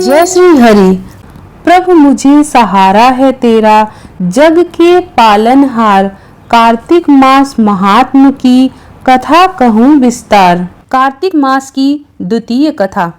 जय श्री हरि। प्रभु मुझे सहारा है तेरा, जग के पालनहार। कार्तिक मास महात्म की कथा कहूँ विस्तार। कार्तिक मास की द्वितीय कथा।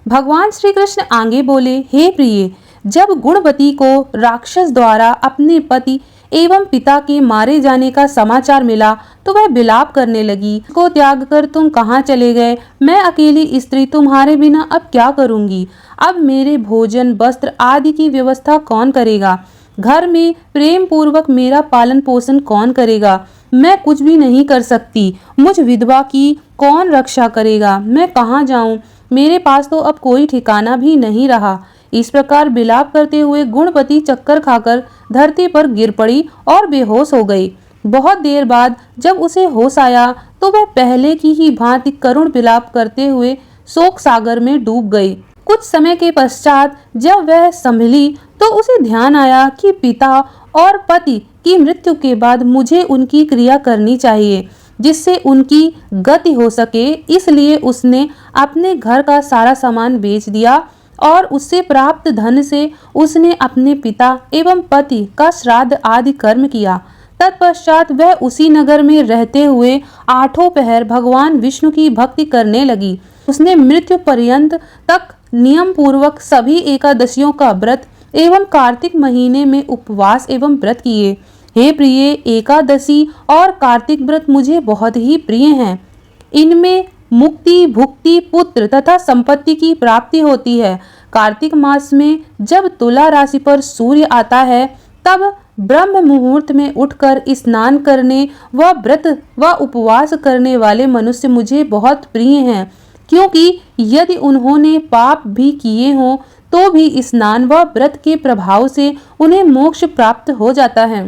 भगवान श्री कृष्ण आगे बोले, हे प्रिय, जब गुणवती को राक्षस द्वारा अपने पति एवं पिता के मारे जाने का समाचार मिला तो वह विलाप करने लगी। को त्याग कर तुम कहाँ चले गए? मैं अकेली स्त्री तुम्हारे बिना अब क्या करूंगी? अब मेरे भोजन, वस्त्र आदि की व्यवस्था कौन करेगा? घर में प्रेम पूर्वक मेरा पालन पोषण कौन करेगा? मैं कुछ भी नहीं कर सकती। मुझ विधवा की कौन रक्षा करेगा? मैं कहाँ जाऊं? मेरे पास तो अब कोई ठिकाना भी नहीं रहा। इस प्रकार विलाप करते हुए गुणवती चक्कर खाकर धरती पर गिर पड़ी और बेहोश हो गई। बहुत देर बाद जब उसे होश आया तो वह पहले की ही भांति करुण विलाप करते हुए शोक सागर में डूब गई। कुछ समय के पश्चात जब वह संभली तो उसे ध्यान आया कि पिता और पति की मृत्यु के बाद मुझे उनकी क्रिया करनी चाहिए जिससे उनकी गति हो सके। इसलिए उसने अपने घर का सारा सामान बेच दिया और उससे प्राप्त धन से उसने अपने पिता एवं पति का श्राद्ध आदि कर्म किया। तत्पश्चात वह उसी नगर में रहते हुए आठों पहर भगवान विष्णु की भक्ति करने लगी। उसने मृत्यु पर्यंत तक नियम पूर्वक सभी एकादशियों का व्रत एवं कार्तिक महीने में उपवास एवं व्रत किए। हे प्रिय, एकादशी और कार्तिक व्रत मुझे बहुत ही प्रिय हैं। इनमें मुक्ति, भुक्ति, पुत्र तथा संपत्ति की प्राप्ति होती है। कार्तिक मास में जब तुला राशि पर सूर्य आता है तब ब्रह्म मुहूर्त में उठकर स्नान करने व व्रत व उपवास करने वाले मनुष्य मुझे बहुत प्रिय हैं, क्योंकि यदि उन्होंने पाप भी किए हों तो भी स्नान व व्रत के प्रभाव से उन्हें मोक्ष प्राप्त हो जाता है।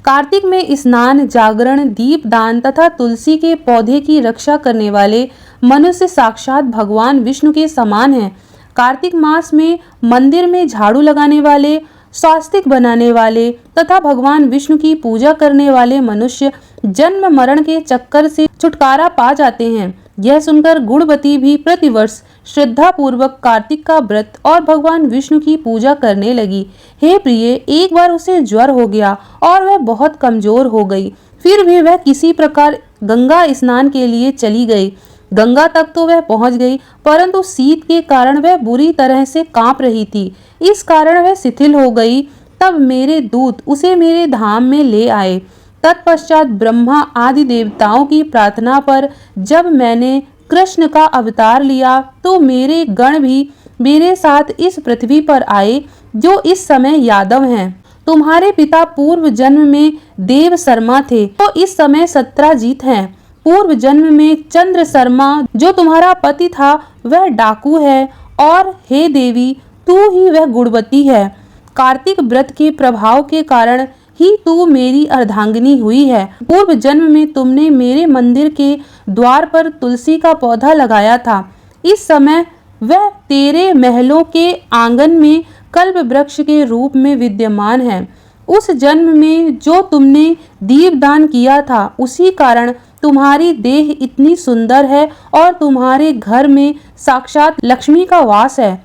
कार्तिक में स्नान, जागरण, दीपदान तथा तुलसी के पौधे की रक्षा करने वाले मनुष्य साक्षात भगवान विष्णु के समान हैं। कार्तिक मास में मंदिर में झाड़ू लगाने वाले, स्वास्तिक बनाने वाले तथा भगवान विष्णु की पूजा करने वाले मनुष्य जन्म मरण के चक्कर से छुटकारा पा जाते हैं। यह सुनकर गुणवती भी प्रतिवर्ष श्रद्धा पूर्वक कार्तिक का व्रत और भगवान विष्णु की पूजा करने लगी। हे प्रिय, एक बार उसे ज्वर हो गया और वह बहुत कमजोर हो गई। फिर भी वह किसी प्रकार गंगा स्नान के लिए चली गई। गंगा तक तो वह पहुंच गई, परंतु शीत के कारण वह बुरी तरह से कांप रही थी। इस कारण वह शिथिल हो गई। तब मेरे दूत उसे मेरे धाम में ले आए। तत्पश्चात ब्रह्मा आदि देवताओं की प्रार्थना पर जब मैंने कृष्ण का अवतार लिया तो मेरे गण भी मेरे साथ इस पृथ्वी पर आए, जो इस समय यादव हैं। तुम्हारे पिता पूर्व जन्म में देव शर्मा थे तो इस समय सत्राजीत हैं। पूर्व जन्म में चंद्र शर्मा जो तुम्हारा पति था वह डाकू है, और हे देवी, तू ही वह गुणवती है। कार्तिक व्रत के प्रभाव के कारण ही तू मेरी अर्धांगिनी हुई है। पूर्व जन्म में तुमने मेरे मंदिर के द्वार पर तुलसी का पौधा लगाया था। इस समय वह तेरे महलों के आंगन में कल्प वृक्ष के रूप में विद्यमान है। उस जन्म में जो तुमने दीपदान किया था उसी कारण तुम्हारी देह इतनी सुंदर है और तुम्हारे घर में साक्षात लक्ष्मी का वास है।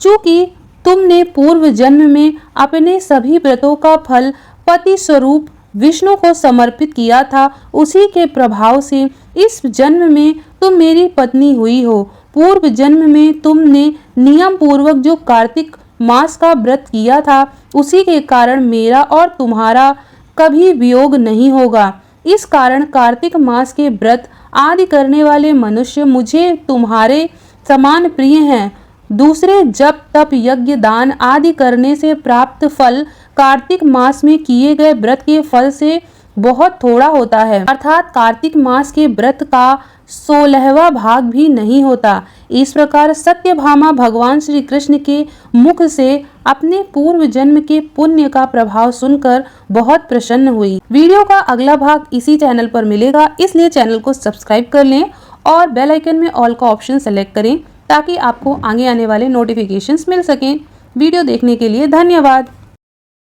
चूंकि तुमने पूर्व जन्म में अपने सभी व्रतों का फल पति स्वरूप विष्णु को समर्पित किया था, उसी के प्रभाव से इस जन्म में तुम मेरी पत्नी हुई हो। पूर्व जन्म में तुमने नियम पूर्वक जो कार्तिक मास का व्रत किया था उसी के कारण मेरा और तुम्हारा कभी वियोग नहीं होगा। इस कारण कार्तिक मास के व्रत आदि करने वाले मनुष्य मुझे तुम्हारे समान प्रिय हैं। दूसरे जप, तप, यज्ञ, दान आदि करने से प्राप्त फल कार्तिक मास में किए गए व्रत के फल से बहुत थोड़ा होता है, अर्थात कार्तिक मास के व्रत का 16वां भाग भी नहीं होता। इस प्रकार सत्यभामा भगवान श्री कृष्ण के मुख से अपने पूर्व जन्म के पुण्य का प्रभाव सुनकर बहुत प्रसन्न हुई। वीडियो का अगला भाग इसी चैनल पर मिलेगा, इसलिए चैनल को सब्सक्राइब कर लें और बेल आइकन में ऑल का ऑप्शन सेलेक्ट करें ताकि आपको आगे आने वाले नोटिफिकेशंस मिल सकें। वीडियो देखने के लिए धन्यवाद।